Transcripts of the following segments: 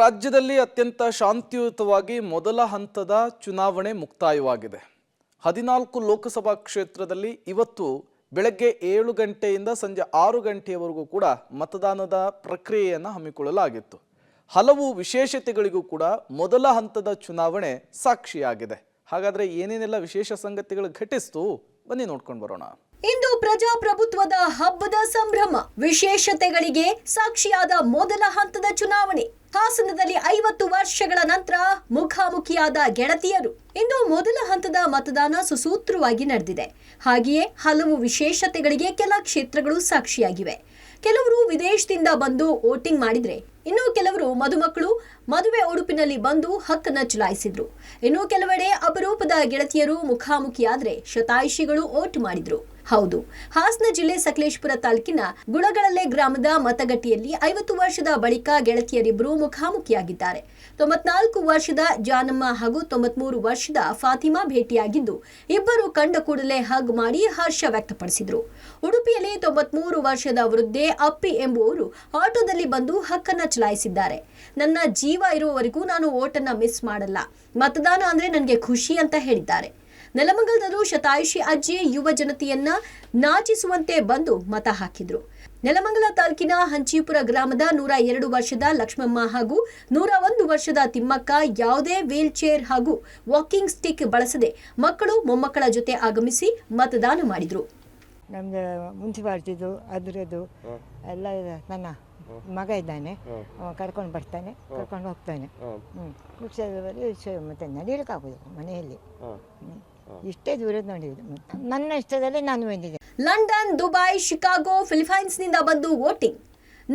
ರಾಜ್ಯದಲ್ಲಿ ಅತ್ಯಂತ ಶಾಂತಿಯುತವಾಗಿ ಮೊದಲ ಹಂತದ ಚುನಾವಣೆ ಮುಕ್ತಾಯವಾಗಿದೆ. 14 ಲೋಕಸಭಾ ಕ್ಷೇತ್ರದಲ್ಲಿ ಇವತ್ತು ಬೆಳಗ್ಗೆ 7 ಗಂಟೆಯಿಂದ ಸಂಜೆ 6 ಗಂಟೆಯವರೆಗೂ ಕೂಡ ಮತದಾನದ ಪ್ರಕ್ರಿಯೆಯನ್ನು ಹಮ್ಮಿಕೊಳ್ಳಲಾಗಿತ್ತು. ಹಲವು ವಿಶೇಷತೆಗಳಿಗೂ ಕೂಡ ಮೊದಲ ಹಂತದ ಚುನಾವಣೆ ಸಾಕ್ಷಿಯಾಗಿದೆ. ಹಾಗಾದ್ರೆ ಏನೇನೆಲ್ಲ ವಿಶೇಷ ಸಂಗತಿಗಳು ಘಟಿಸಿತು ಬನ್ನಿ ನೋಡ್ಕೊಂಡು ಬರೋಣ. ಇಂದು ಪ್ರಜಾಪ್ರಭುತ್ವದ ಹಬ್ಬದ ಸಂಭ್ರಮ, ವಿಶೇಷತೆಗಳಿಗೆ ಸಾಕ್ಷಿಯಾದ ಮೊದಲ ಹಂತದ ಚುನಾವಣೆ. ಹಾಸನದಲ್ಲಿ 50 ವರ್ಷಗಳ ನಂತರ ಮುಖಾಮುಖಿಯಾದ ಗೆಳತಿಯರು. ಇಂದು ಮೊದಲ ಹಂತದ ಮತದಾನ ಸುಸೂತ್ರವಾಗಿ ನಡೆದಿದೆ. ಹಾಗೆಯೇ ಹಲವು ವಿಶೇಷತೆಗಳಿಗೆ ಕೆಲ ಕ್ಷೇತ್ರಗಳು ಸಾಕ್ಷಿಯಾಗಿವೆ. ಕೆಲವರು ವಿದೇಶದಿಂದ ಬಂದು ವೋಟಿಂಗ್ ಮಾಡಿದ್ರೆ, ಇನ್ನು ಕೆಲವರು ಮದುಮಕ್ಕಳು ಮದುವೆ ಉಡುಪಿನಲ್ಲಿ ಬಂದು ಹಕ್ಕನ್ನು ಚಲಾಯಿಸಿದ್ರು. ಇನ್ನು ಕೆಲವೆಡೆ ಅಪರೂಪದ ಗೆಳತಿಯರು ಮುಖಾಮುಖಿಯಾದ್ರೆ ಶತಾಯುಷಿಗಳು ವೋಟ್ ಮಾಡಿದ್ರು. ಹೌದು, ಹಾಸನ ಜಿಲ್ಲೆ ಸಕಲೇಶಪುರ ತಾಲೂಕಿನ ಗುಳಗಳಲೆ ಗ್ರಾಮದ ಮತಗಟ್ಟೆಯಲ್ಲಿ 50 ವರ್ಷದ ಬಳಿಕ ಗೆಳತಿಯರಿಬ್ಬರು ಮುಖಾಮುಖಿಯಾಗಿದ್ದಾರೆ. 94 ವರ್ಷದ ಜಾನಮ್ಮ ಹಾಗೂ 93 ವರ್ಷದ ಫಾತಿಮಾ ಭೇಟಿಯಾಗಿದ್ದು, ಇಬ್ಬರು ಕಂಡ ಕೂಡಲೇ ಹಗ್ ಮಾಡಿ ಹರ್ಷ ವ್ಯಕ್ತಪಡಿಸಿದ್ರು. ಉಡುಪಿಯಲ್ಲಿ 93 ವರ್ಷದ ವೃದ್ಧೆ ಅಪ್ಪಿ ಎಂಬುವರು ಆಟೋದಲ್ಲಿ ಬಂದು ಹಕ್ಕನ್ನ ಚಲಾಯಿಸಿದ್ದಾರೆ. ನನ್ನ ಜೀವ ಇರುವವರೆಗೂ ನಾನು ವೋಟನ್ನ ಮಿಸ್ ಮಾಡಲ್ಲ, ಮತದಾನ ಅಂದ್ರೆ ನನಗೆ ಖುಷಿ ಅಂತ ಹೇಳಿದ್ದಾರೆ. ನೆಲಮಂಗಲದಲ್ಲೂ ಶತಾಯುಷಿ ಅಜ್ಜಿ ಯುವ ಜನತೆಯನ್ನ ನಾಚಿಸುವಂತೆ ಬಂದು ಮತ ಹಾಕಿದ್ರು. ನೆಲಮಂಗಲ ತಾಲೂಕಿನ ಹಂಚಿಪುರ ಗ್ರಾಮದ 102 ವರ್ಷದ ಲಕ್ಷ್ಮಮ್ಮ ಹಾಗೂ 101 ವರ್ಷದ ತಿಮ್ಮಕ್ಕ ಯಾವುದೇ ವೀಲ್ ಚೇರ್ ಹಾಗೂ ವಾಕಿಂಗ್ ಸ್ಟಿಕ್ ಬಳಸದೆ ಮಕ್ಕಳು ಮೊಮ್ಮಕ್ಕಳ ಜೊತೆ ಆಗಮಿಸಿ ಮತದಾನ ಮಾಡಿದ್ರು. ನಮ್ದು ಮುನ್ಸಿಪಾಲ್ಟಿದು ಅದರದ್ದು ಎಲ್ಲ ನನ್ನ ಮಗ ಇದ್ದಾನೆ, ಕರ್ಕೊಂಡು ಬರ್ತಾನೆ, ಕರ್ಕೊಂಡು ಹೋಗ್ತಾನೆ. ಮತ್ತೆ ನಡೀಲಿಕ್ಕಾಗೋದು ಮನೆಯಲ್ಲಿ ಇಷ್ಟೇ ದೂರದ ನೋಡಿದ್ದು. ನನ್ನ ಇಷ್ಟದಲ್ಲಿ ನಾನು ಬಂದಿದ್ದೆ. ಲಂಡನ್, ದುಬೈ, ಶಿಕಾಗೋ, ಫಿಲಿಪೈನ್ಸ್ನಿಂದ ಬಂದು ವೋಟಿಂಗ್.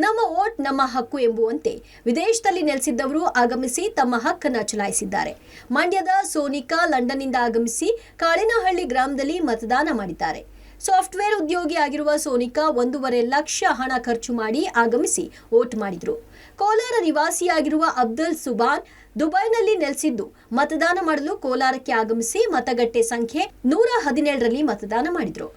ನಮ್ಮ ವೋಟ್ ನಮ್ಮ ಹಕ್ಕು ಎಂಬುವಂತೆ ವಿದೇಶದಲ್ಲಿ ನೆಲೆಸಿದ್ದವರು ಆಗಮಿಸಿ ತಮ್ಮ ಹಕ್ಕನ್ನು ಚಲಾಯಿಸಿದ್ದಾರೆ. ಮಂಡ್ಯದ ಸೋನಿಕಾ ಲಂಡನ್ನಿಂದ ಆಗಮಿಸಿ ಕಾಳಿನಹಳ್ಳಿ ಗ್ರಾಮದಲ್ಲಿ ಮತದಾನ ಮಾಡಿದ್ದಾರೆ. ಸಾಫ್ಟ್ವೇರ್ ಉದ್ಯೋಗಿ ಆಗಿರುವ ಸೋನಿಕಾ 1.5 ಲಕ್ಷ ಹಣ ಖರ್ಚು ಮಾಡಿ ಆಗಮಿಸಿ ವೋಟ್ ಮಾಡಿದ್ರು. ಕೋಲಾರ ನಿವಾಸಿಯಾಗಿರುವ ಅಬ್ದುಲ್ ಸುಬಾನ್ ದುಬೈನಲ್ಲಿ ನೆಲೆಸಿದ್ದು ಮತದಾನ ಮಾಡಲು ಕೋಲಾರಕ್ಕೆ ಆಗಮಿಸಿ ಮತಗಟ್ಟೆ ಸಂಖ್ಯೆ 117ರಲ್ಲಿ ಮತದಾನ ಮಾಡಿದ್ರು.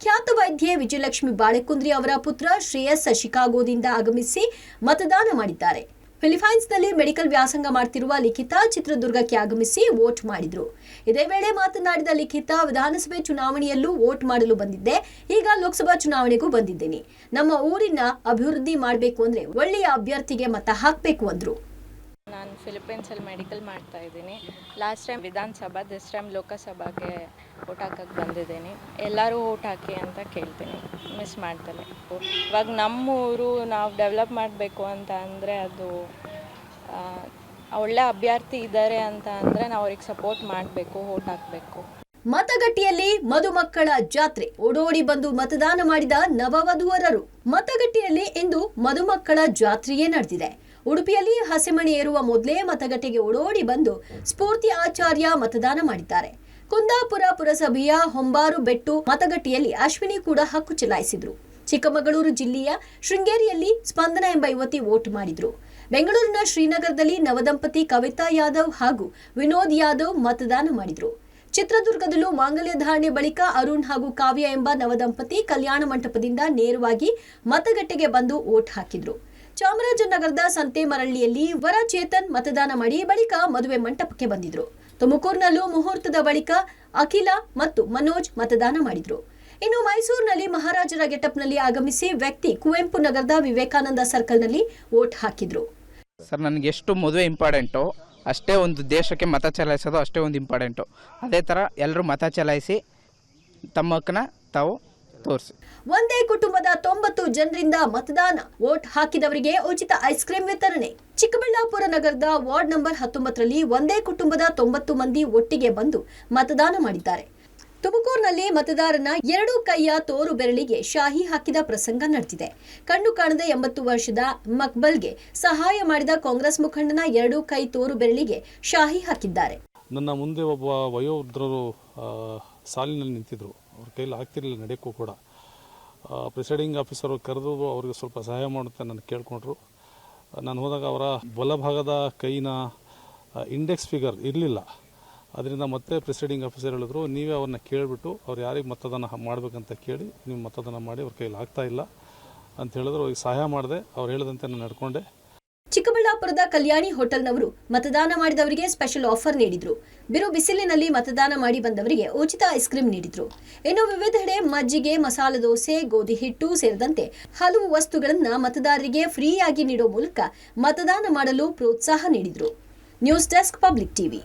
ಖ್ಯಾತ ವೈದ್ಯೆ ವಿಜಯಲಕ್ಷ್ಮಿ ಬಾಳೆಕುಂದ್ರಿ ಅವರ ಪುತ್ರ ಶ್ರೇಯಸ್ ಶಿಕಾಗೋದಿಂದ ಆಗಮಿಸಿ ಮತದಾನ ಮಾಡಿದ್ದಾರೆ. ಫಿಲಿಪೈನ್ಸ್ನಲ್ಲಿ ಮೆಡಿಕಲ್ ವ್ಯಾಸಂಗ ಮಾಡ್ತಿರುವ ಲಿಖಿತಾ ಚಿತ್ರದುರ್ಗಕ್ಕೆ ಆಗಮಿಸಿ ವೋಟ್ ಮಾಡಿದ್ರು. ಇದೇ ವೇಳೆ ಮಾತನಾಡಿದ ಲಿಖಿತಾ, ವಿಧಾನಸಭೆ ಚುನಾವಣೆಯಲ್ಲೂ ವೋಟ್ ಮಾಡಲು ಬಂದಿದ್ದೆ, ಈಗ ಲೋಕಸಭಾ ಚುನಾವಣೆಗೂ ಬಂದಿದ್ದೀನಿ. ನಮ್ಮ ಊರಿನ ಅಭಿವೃದ್ಧಿ ಮಾಡಬೇಕು ಅಂದ್ರೆ ಒಳ್ಳೆಯ ಅಭ್ಯರ್ಥಿಗೆ ಮತ ಹಾಕಬೇಕು ಅಂದ್ರು. ನಾನು ಫಿಲಿಪೈನ್ಸಲ್ಲಿ ಮೆಡಿಕಲ್ ಮಾಡ್ತಾ ಇದ್ದೀನಿ. ಲಾಸ್ಟ್ ಟೈಮ್ ವಿಧಾನಸಭಾ, ದಿಸ್ ಟೈಮ್ ಲೋಕಸಭಾಗೆ ವೋಟ್ ಹಾಕಕ್ಕೆ ಬಂದಿದ್ದೀನಿ. ಎಲ್ಲರೂ ವೋಟ್ ಹಾಕಿ ಅಂತ ಕೇಳ್ತೀನಿ, ಮಿಸ್ ಮಾಡ್ತಲೇ. ಇವಾಗ ನಮ್ಮೂರು ನಾವು ಡೆವಲಪ್ ಮಾಡಬೇಕು ಅಂತ ಅಂದರೆ ಅದು ಒಳ್ಳೆ ಅಭ್ಯರ್ಥಿ ಇದ್ದಾರೆ ಅಂತ ಅಂದರೆ ನಾವು ಅವ್ರಿಗೆ ಸಪೋರ್ಟ್ ಮಾಡಬೇಕು, ವೋಟ್ ಹಾಕಬೇಕು. ಮತಗಟ್ಟೆಯಲ್ಲಿ ಮದುಮಕ್ಕಳ ಜಾತ್ರೆ. ಓಡೋಡಿ ಬಂದು ಮತದಾನ ಮಾಡಿದ ನವವಧುವರರು. ಮತಗಟ್ಟೆಯಲ್ಲಿ ಇಂದು ಮದುಮಕ್ಕಳ ಜಾತ್ರೆಯೇ ನಡೆದಿದೆ. ಉಡುಪಿಯಲ್ಲಿ ಹಸೆಮಣೆ ಏರುವ ಮೊದಲೇ ಮತಗಟ್ಟೆಗೆ ಓಡೋಡಿ ಬಂದು ಸ್ಫೂರ್ತಿ ಆಚಾರ್ಯ ಮತದಾನ ಮಾಡಿದ್ದಾರೆ. ಕುಂದಾಪುರ ಪುರಸಭೆಯ ಹೊಂಬಾರು ಬೆಟ್ಟು ಮತಗಟ್ಟೆಯಲ್ಲಿ ಅಶ್ವಿನಿ ಕೂಡ ಹಕ್ಕು ಚಲಾಯಿಸಿದ್ರು. ಚಿಕ್ಕಮಗಳೂರು ಜಿಲ್ಲೆಯ ಶೃಂಗೇರಿಯಲ್ಲಿ ಸ್ಪಂದನ ಎಂಬ ಯುವತಿ ವೋಟ್ ಮಾಡಿದ್ರು. ಬೆಂಗಳೂರಿನ ಶ್ರೀನಗರದಲ್ಲಿ ನವದಂಪತಿ ಕವಿತಾ ಯಾದವ್ ಹಾಗೂ ವಿನೋದ್ ಯಾದವ್ ಮತದಾನ ಮಾಡಿದ್ರು. ಚಿತ್ರದುರ್ಗದಲ್ಲೂ ಮಾಂಗಲ್ಯ ಧಾರಣೆ ಬಳಿಕ ಅರುಣ್ ಹಾಗೂ ಕಾವ್ಯ ಎಂಬ ನವದಂಪತಿ ಕಲ್ಯಾಣ ಮಂಟಪದಿಂದ ನೇರವಾಗಿ ಮತಗಟ್ಟೆಗೆ ಬಂದು ವೋಟ್ ಹಾಕಿದ್ರು. ಚಾಮರಾಜನಗರದ ಸಂತೆಮರಳ್ಳಿಯಲ್ಲಿ ವರ ಚೇತನ್ ಮತದಾನ ಮಾಡಿ ಬಳಿಕ ಮದುವೆ ಮಂಟಪಕ್ಕೆ ಬಂದಿದ್ರು. ತುಮಕೂರಿನಲ್ಲೂ ಮುಹೂರ್ತದ ಬಳಿಕ ಅಖಿಲ ಮತ್ತು ಮನೋಜ್ ಮತದಾನ ಮಾಡಿದ್ರು. ಇನ್ನು ಮೈಸೂರಿನಲ್ಲಿ ಮಹಾರಾಜರ ಗೆಟಪ್ನಲ್ಲಿ ಆಗಮಿಸಿ ವ್ಯಕ್ತಿ ಕುವೆಂಪು ನಗರದ ವಿವೇಕಾನಂದ ಸರ್ಕಲ್ನಲ್ಲಿ ವೋಟ್ ಹಾಕಿದ್ರು. ಸರ್, ನನಗೆ ಎಷ್ಟು ಮದುವೆ ಇಂಪಾರ್ಟೆಂಟು ಅಷ್ಟೇ ಒಂದು ದೇಶಕ್ಕೆ ಮತ ಚಲಾಯಿಸೋದು ಅಷ್ಟೇ ಒಂದು ಇಂಪಾರ್ಟೆಂಟು. ಅದೇ ಥರ ಎಲ್ಲರೂ ಮತ ಚಲಾಯಿಸಿ ತಮ್ಮ ಹಕ್ಕನ್ನ ತಾವು ತೋರಿಸಿ. ಒಂದೇ ಕುಟುಂಬದ 90 ಜನರಿಂದ ಮತದಾನ. ವೋಟ್ ಹಾಕಿದವರಿಗೆ ಉಚಿತ ಐಸ್ ಕ್ರೀಂ ವಿತರಣೆ. ಚಿಕ್ಕಬಳ್ಳಾಪುರ ನಗರದ ವಾರ್ಡ್ ನಂಬರ್ 19ರಲ್ಲಿ ಒಂದೇ ಕುಟುಂಬದ 90 ಮಂದಿ ಒಟ್ಟಿಗೆ ಬಂದು ಮತದಾನ ಮಾಡಿದ್ದಾರೆ. ತುಮಕೂರಿನಲ್ಲಿ ಮತದಾರನ 2 ಕೈಯ ತೋರು ಬೆರಳಿಗೆ ಶಾಹಿ ಹಾಕಿದ ಪ್ರಸಂಗ ನಡೆದಿದೆ. ಕಣ್ಣು ಕಾಣದ 80 ವರ್ಷದ ಮಕ್ಬಲ್ಗೆ ಸಹಾಯ ಮಾಡಿದ ಕಾಂಗ್ರೆಸ್ ಮುಖಂಡನ 2 ಕೈ ತೋರು ಬೆರಳಿಗೆ ಶಾಹಿ ಹಾಕಿದ್ದಾರೆ. ನನ್ನ ಮುಂದೆ ಒಬ್ಬ ವಯೋವೃದ್ಧರು ಸಾಲಿನಲ್ಲಿ ನಿಂತಿದ್ರು. ಅವ್ರ ಕೈಲಿ ಆಗ್ತಿರಲಿಲ್ಲ ನಡೆಯೋಕ್ಕೂ ಕೂಡ. ಪ್ರಿಸೈಡಿಂಗ್ ಆಫೀಸರು ಕರೆದು ಅವ್ರಿಗೆ ಸ್ವಲ್ಪ ಸಹಾಯ ಮಾಡುತ್ತೆ ನನಗೆ ಕೇಳಿಕೊಂಡ್ರು. ನಾನು ಹೋದಾಗ ಅವರ ಬಲಭಾಗದ ಕೈನ ಇಂಡೆಕ್ಸ್ ಫಿಗರ್ ಇರಲಿಲ್ಲ. ಅದರಿಂದ ಮತ್ತೆ ಪ್ರಿಸೈಡಿಂಗ್ ಆಫೀಸರ್ ಹೇಳಿದ್ರು, ನೀವೇ ಅವ್ರನ್ನ ಕೇಳಿಬಿಟ್ಟು ಅವ್ರು ಯಾರಿಗೆ ಮತದಾನ ಮಾಡಬೇಕಂತ ಕೇಳಿ ನೀವು ಮತದಾನ ಮಾಡಿ, ಅವ್ರ ಕೈಲಿ ಆಗ್ತಾ ಇಲ್ಲ ಅಂತ ಹೇಳಿದ್ರು. ಅವ್ರಿಗೆ ಸಹಾಯ ಮಾಡಿದೆ, ಅವ್ರು ಹೇಳಿದಂತೆ ನಾನು ನಡ್ಕೊಂಡೆ. ಚಿಕ್ಕಬಳ್ಳಾಪುರ ಕುಂದಾಪುರದ ಕಲ್ಯಾಣಿ ಹೋಟೆಲ್ನವರು ಮತದಾನ ಮಾಡಿದವರಿಗೆ ಸ್ಪೆಷಲ್ ಆಫರ್ ನೀಡಿದ್ರು. ಬಿರು ಬಿಸಿಲಿನಲ್ಲಿ ಮತದಾನ ಮಾಡಿ ಬಂದವರಿಗೆ ಉಚಿತ ಐಸ್ ಕ್ರೀಂ ನೀಡಿದ್ರು. ಇನ್ನು ವಿವಿಧೆಡೆ ಮಜ್ಜಿಗೆ, ಮಸಾಲೆ ದೋಸೆ, ಗೋಧಿ ಹಿಟ್ಟು ಸೇರಿದಂತೆ ಹಲವು ವಸ್ತುಗಳನ್ನು ಮತದಾರರಿಗೆ ಫ್ರೀಯಾಗಿ ನೀಡುವ ಮೂಲಕ ಮತದಾನ ಮಾಡಲು ಪ್ರೋತ್ಸಾಹ ನೀಡಿದ್ರು. News desk, public TV.